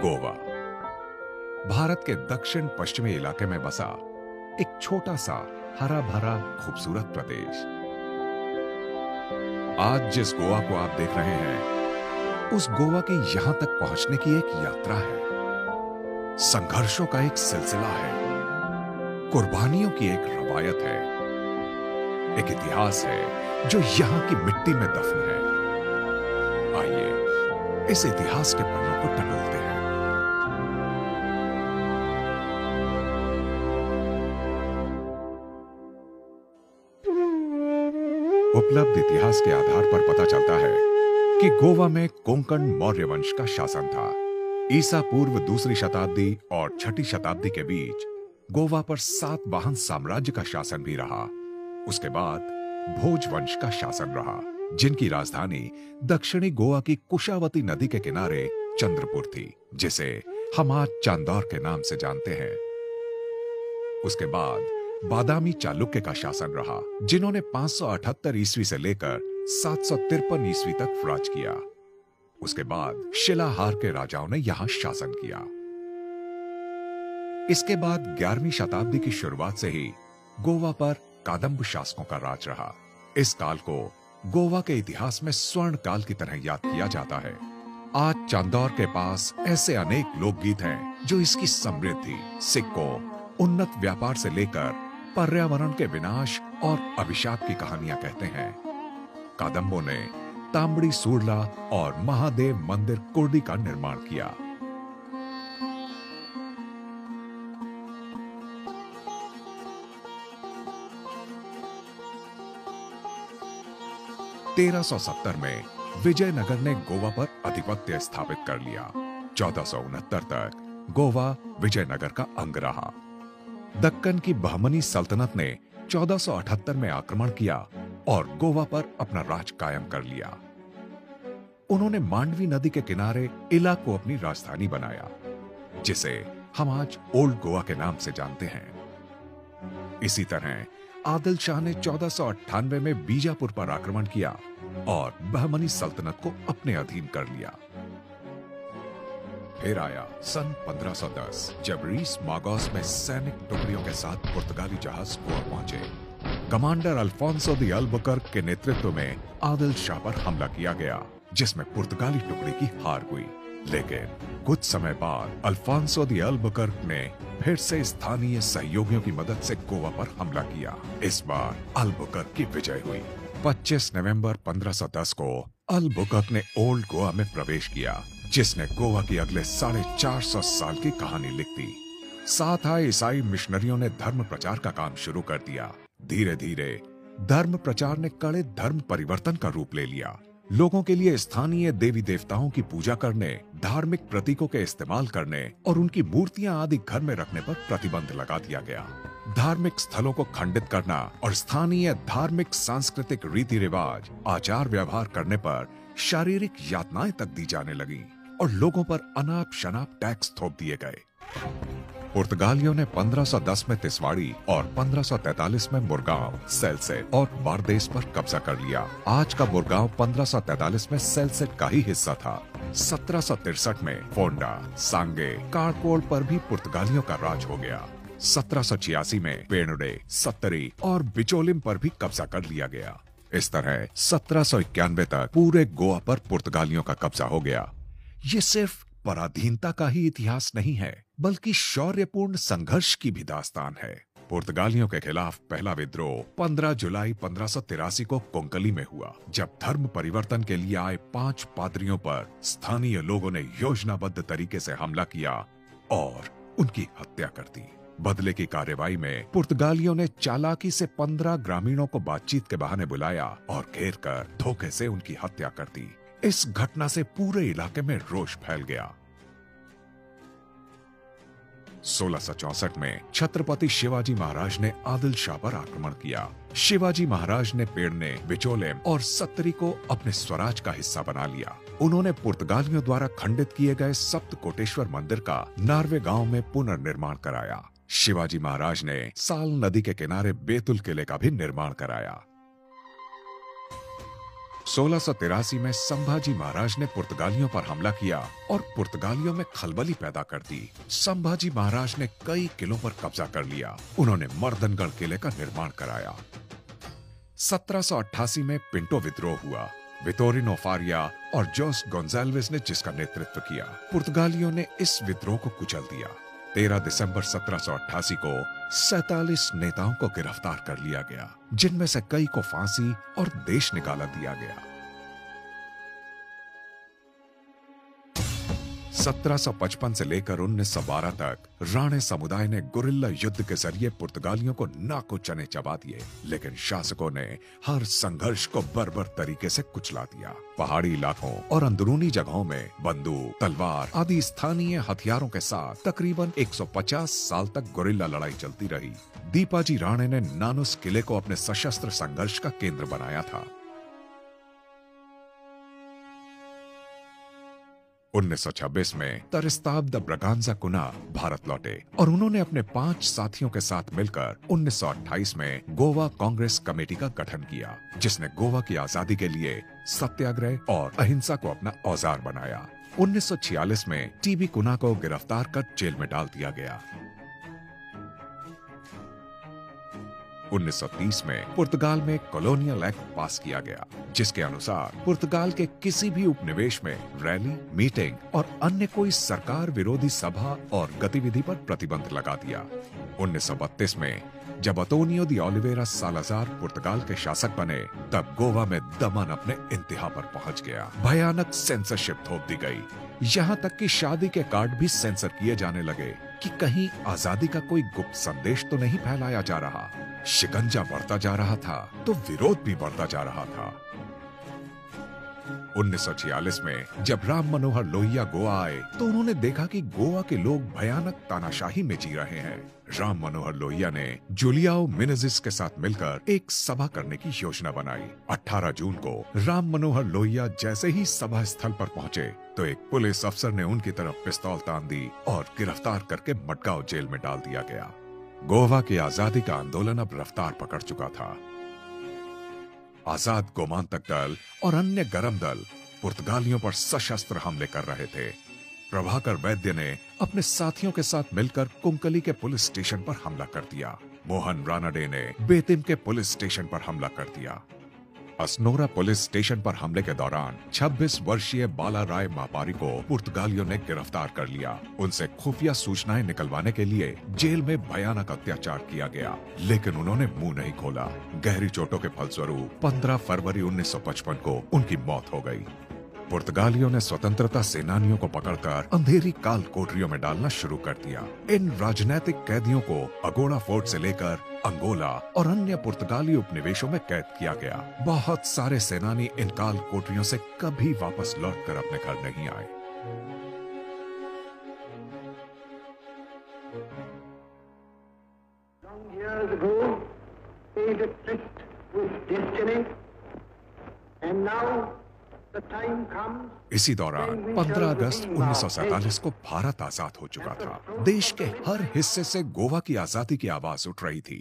गोवा भारत के दक्षिण पश्चिमी इलाके में बसा एक छोटा सा हरा भरा खूबसूरत प्रदेश। आज जिस गोवा को आप देख रहे हैं, उस गोवा की यहां तक पहुंचने की एक यात्रा है, संघर्षों का एक सिलसिला है, कुर्बानियों की एक रवायत है, एक इतिहास है जो यहां की मिट्टी में दफन है। आइए इस इतिहास के पन्नों को टटोलते हैं। उपलब्ध इतिहास के आधार पर पता चलता है कि गोवा में कोंकण मौर्य वंश का शासन था। ईसा पूर्व दूसरी शताब्दी और छठी शताब्दी के बीच गोवा पर सातवाहन साम्राज्य का शासन भी रहा। उसके बाद भोज वंश का शासन रहा, जिनकी राजधानी दक्षिणी गोवा की कुशावती नदी के किनारे चंद्रपुर थी, जिसे हम आज चांदौर के नाम से जानते हैं। उसके बाद बादामी चालुक्य का शासन रहा, जिन्होंने 578 ईस्वी से लेकर 753 ईस्वी तक राज किया। उसके बाद शिलाहार के राजाओं ने यहां शासन किया। इसके बाद 11वीं शताब्दी की शुरुआत से ही गोवा पर कादम्ब शासकों का राज रहा। इस काल को गोवा के इतिहास में स्वर्ण काल की तरह याद किया जाता है। आज चांदौर के पास ऐसे अनेक लोकगीत हैं जो इसकी समृद्धि, सिक्कों, उन्नत व्यापार से लेकर पर्यावरण के विनाश और अभिशाप की कहानियां कहते हैं। कादम्बों ने तांबड़ी सूरला और महादेव मंदिर कुर्डी का निर्माण किया। (1370) में विजयनगर ने गोवा पर आधिपत्य स्थापित कर लिया। 1469 तक गोवा विजयनगर का अंग रहा। दक्कन की बहमनी सल्तनत ने 1478 में आक्रमण किया और गोवा पर अपना राज कायम कर लिया। उन्होंने मांडवी नदी के किनारे इला को अपनी राजधानी बनाया, जिसे हम आज ओल्ड गोवा के नाम से जानते हैं। इसी तरह आदिल शाह ने 1498 में बीजापुर पर आक्रमण किया और बहमनी सल्तनत को अपने अधीन कर लिया। फिर आया सन 1510, जब रीस मागोस में सैनिक टुकड़ियों के साथ पुर्तगाली जहाज गोवा पहुंचे। कमांडर अल्फोंसो दी अल्बुकर्क के नेतृत्व में आदिल शाह पर हमला किया गया, जिसमें पुर्तगाली टुकड़ी की हार हुई। लेकिन कुछ समय बाद अल्फोंसो दी अल्बुकर्क ने फिर से स्थानीय सहयोगियों की मदद से गोवा पर हमला किया। इस बार अल्बुकर्क की विजय हुई। 25 नवंबर 1510 को अल्बुकर्क ने ओल्ड गोवा में प्रवेश किया, जिसने गोवा की अगले 450 साल की कहानी लिख दी। साथ आए ईसाई मिशनरियों ने धर्म प्रचार का काम शुरू कर दिया। धीरे धीरे धर्म प्रचार ने कड़े धर्म परिवर्तन का रूप ले लिया। लोगों के लिए स्थानीय देवी देवताओं की पूजा करने, धार्मिक प्रतीकों के इस्तेमाल करने और उनकी मूर्तियां आदि घर में रखने पर प्रतिबंध लगा दिया गया। धार्मिक स्थलों को खंडित करना और स्थानीय धार्मिक सांस्कृतिक रीति रिवाज, आचार व्यवहार करने पर शारीरिक यातनाएं तक दी जाने लगी और लोगों पर अनाप शनाप टैक्स थोप दिए गए। पुर्तगालियों ने 1510 में तिसवाड़ी और 1543 में मुरगांव, सेल्सेट और बारदेस पर कब्जा कर लिया। आज का मुरगांव 1543 में सेल्सेट का ही हिस्सा था। 1763 में फोंडा, सांगे, कारकोल पर भी पुर्तगालियों का राज हो गया। 1786 में पेणुडे, सत्तरी और बिचोलिम पर भी कब्जा कर लिया गया। इस तरह 1791 तक पूरे गोवा पर पुर्तगालियों का कब्जा हो गया। ये सिर्फ पराधीनता का ही इतिहास नहीं है, बल्कि शौर्यपूर्ण संघर्ष की भी दास्तान है। पुर्तगालियों के खिलाफ पहला विद्रोह 15 जुलाई 1583 को कोंकली में हुआ, जब धर्म परिवर्तन के लिए आए 5 पादरियों पर स्थानीय लोगों ने योजनाबद्ध तरीके से हमला किया और उनकी हत्या कर दी। बदले की कार्रवाई में पुर्तगालियों ने चालाकी से 15 ग्रामीणों को बातचीत के बहाने बुलाया और घेर कर धोखे से उनकी हत्या कर दी। इस घटना से पूरे इलाके में रोष फैल गया। 1664 में छत्रपति शिवाजी महाराज ने आदिल शाह पर आक्रमण किया। शिवाजी महाराज ने पेड़ने, बिचोलेम और सत्तरी को अपने स्वराज का हिस्सा बना लिया। उन्होंने पुर्तगालियों द्वारा खंडित किए गए सप्तकोटेश्वर मंदिर का नार्वे गांव में पुनर्निर्माण कराया। शिवाजी महाराज ने साल नदी के किनारे बेतुल किले का भी निर्माण कराया। 1683 में संभाजी महाराज ने पुर्तगालियों पर हमला किया और पुर्तगालियों में खलबली पैदा कर दी। संभाजी महाराज ने कई किलों पर कब्जा कर लिया। उन्होंने मर्दनगढ़ किले का निर्माण कराया। 1788 में पिंटो विद्रोह हुआ। वितोरिनो फारिया और जोस गोंजाल्वेज ने जिसका नेतृत्व किया। पुर्तगालियों ने इस विद्रोह को कुचल दिया। 13 दिसंबर 1788 को 47 नेताओं को गिरफ्तार कर लिया गया, जिनमें से कई को फांसी और देश निकाला दिया गया। 1755 से लेकर 1912 तक राणे समुदाय ने गुरिल्ला युद्ध के जरिए पुर्तगालियों को नाको चने चबा दिए, लेकिन शासकों ने हर संघर्ष को बर्बर तरीके से कुचला दिया। पहाड़ी इलाकों और अंदरूनी जगहों में बंदूक, तलवार आदि स्थानीय हथियारों के साथ तकरीबन 150 साल तक गुरिल्ला लड़ाई चलती रही। दीपाजी राणे ने नानुस किले को अपने सशस्त्र संघर्ष का केंद्र बनाया था। 1926 में तरिस्ताव द ब्रगांजा कुना भारत लौटे और उन्होंने अपने 5 साथियों के साथ मिलकर 1928 में गोवा कांग्रेस कमेटी का गठन किया, जिसने गोवा की आजादी के लिए सत्याग्रह और अहिंसा को अपना औजार बनाया। 1946 में टीबी कुना को गिरफ्तार कर जेल में डाल दिया गया। 1930 में पुर्तगाल में कॉलोनियल एक्ट पास किया गया, जिसके अनुसार पुर्तगाल के किसी भी उपनिवेश में रैली, मीटिंग और अन्य कोई सरकार विरोधी सभा और गतिविधि पर प्रतिबंध लगा दिया। 1932 में जब अंतोनियो दी ओलिवेरा सालाजार पुर्तगाल के शासक बने, तब गोवा में दमन अपने इंतहा पर पहुंच गया। भयानक सेंसरशिप थोप दी गई, यहाँ तक कि शादी के कार्ड भी सेंसर किए जाने लगे कि कहीं आजादी का कोई गुप्त संदेश तो नहीं फैलाया जा रहा। शिकंजा बढ़ता जा रहा था तो विरोध भी बढ़ता जा रहा था। 1946 में जब राम मनोहर लोहिया गोवा आए तो उन्होंने देखा कि गोवा के लोग भयानक तानाशाही में जी रहे हैं। राम मनोहर लोहिया ने जूलियाओ मिनेजिस के साथ मिलकर एक सभा करने की योजना बनाई। 18 जून को राम मनोहर लोहिया जैसे ही सभा स्थल पर पहुंचे तो एक पुलिस अफसर ने उनकी तरफ पिस्तौल तान दी और गिरफ्तार करके मडगांव जेल में डाल दिया गया। गोवा की आजादी का आंदोलन अब रफ्तार पकड़ चुका था। आजाद गोमांतक दल और अन्य गरम दल पुर्तगालियों पर सशस्त्र हमले कर रहे थे। प्रभाकर वैद्य ने अपने साथियों के साथ मिलकर कुंकली के पुलिस स्टेशन पर हमला कर दिया। मोहन रानाडे ने बेतिम के पुलिस स्टेशन पर हमला कर दिया। असनोरा पुलिस स्टेशन पर हमले के दौरान 26 वर्षीय बाला राय मापारी को पुर्तगालियों ने गिरफ्तार कर लिया। उनसे खुफिया सूचनाएं निकलवाने के लिए जेल में भयानक अत्याचार किया गया, लेकिन उन्होंने मुंह नहीं खोला। गहरी चोटों के फलस्वरूप 15 फरवरी 1955 को उनकी मौत हो गई। पुर्तगालियों ने स्वतंत्रता सेनानियों को पकड़कर अंधेरी काल कोठरियों में डालना शुरू कर दिया। इन राजनैतिक कैदियों को अगोड़ा फोर्ट से लेकर अंगोला और अन्य पुर्तगाली उपनिवेशों में कैद किया गया। बहुत सारे सेनानी इन काल कोठरियों से कभी वापस लौटकर अपने घर नहीं आए। Years ago, paid a tryst with destiny, and now the time comes. इसी दौरान 15 अगस्त 1947 को भारत आजाद हो चुका था। देश के हर हिस्से से गोवा की आजादी की आवाज उठ रही थी।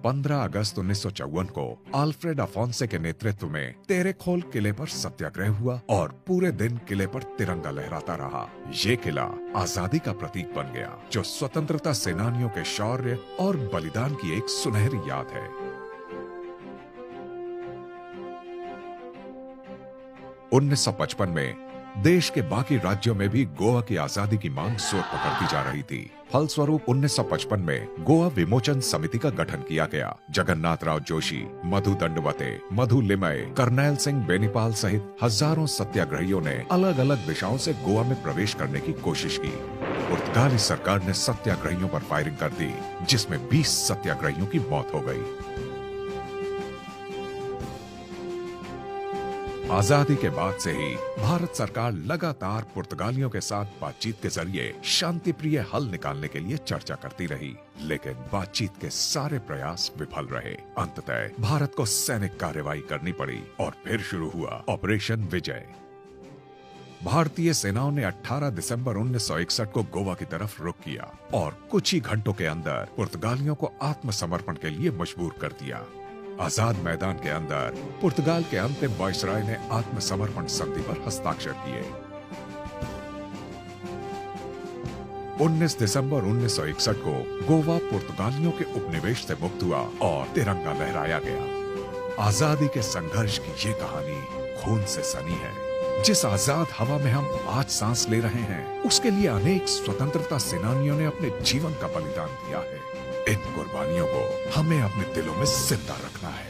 15 अगस्त 1954 को अल्फ्रेड अफोंसे के नेतृत्व में तेरेखोल किले पर सत्याग्रह हुआ और पूरे दिन किले पर तिरंगा लहराता रहा। ये किला आजादी का प्रतीक बन गया, जो स्वतंत्रता सेनानियों के शौर्य और बलिदान की एक सुनहरी याद है। 1955 में देश के बाकी राज्यों में भी गोवा की आजादी की मांग जोर पकड़ती जा रही थी। फलस्वरूप 1955 में गोवा विमोचन समिति का गठन किया गया। जगन्नाथ राव जोशी, मधु दंडवते, मधु लिमय, करनैल सिंह बेनीपाल सहित हजारों सत्याग्रहियों ने अलग अलग दिशाओं से गोवा में प्रवेश करने की कोशिश की। पुर्तगाली सरकार ने सत्याग्रहियों पर फायरिंग कर दी, जिसमें 20 सत्याग्रहियों की मौत हो गई। आजादी के बाद से ही भारत सरकार लगातार पुर्तगालियों के साथ बातचीत के जरिए शांति प्रिय हल निकालने के लिए चर्चा करती रही, लेकिन बातचीत के सारे प्रयास विफल रहे। अंततः भारत को सैनिक कार्रवाई करनी पड़ी और फिर शुरू हुआ ऑपरेशन विजय। भारतीय सेनाओं ने 18 दिसंबर 1961 को गोवा की तरफ रुख किया और कुछ ही घंटों के अंदर पुर्तगालियों को आत्मसमर्पण के लिए मजबूर कर दिया। आजाद मैदान के अंदर पुर्तगाल के अंतिम वायसराय ने आत्मसमर्पण संधि पर हस्ताक्षर किए। 19 दिसंबर 1961 को गोवा पुर्तगालियों के उपनिवेश से मुक्त हुआ और तिरंगा लहराया गया। आजादी के संघर्ष की ये कहानी खून से सनी है। जिस आजाद हवा में हम आज सांस ले रहे हैं, उसके लिए अनेक स्वतंत्रता सेनानियों ने अपने जीवन का बलिदान दिया है। इन कुर्बानियों को हमें अपने दिलों में जिंदा रखना है।